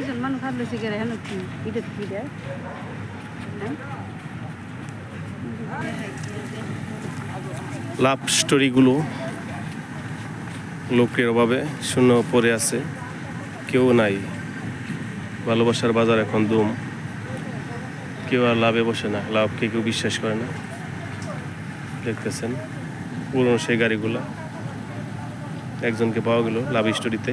দুজন মানুষ ভাবলো সিগারে হেন কি এটা কি দেয় লাভ স্টোরিগুলো লোকের অভাবে শূন্য পড়ে আছে, কেউ নাই। ভালোবাসার বাজার এখন দুম, কেউ আর লাভে বসে না, লাভকে কেউ বিশ্বাস করে না। দেখতেছেন পুরনো সেই গাড়িগুলা, একজনকে পাওয়া গেল লাভ স্টোরিতে।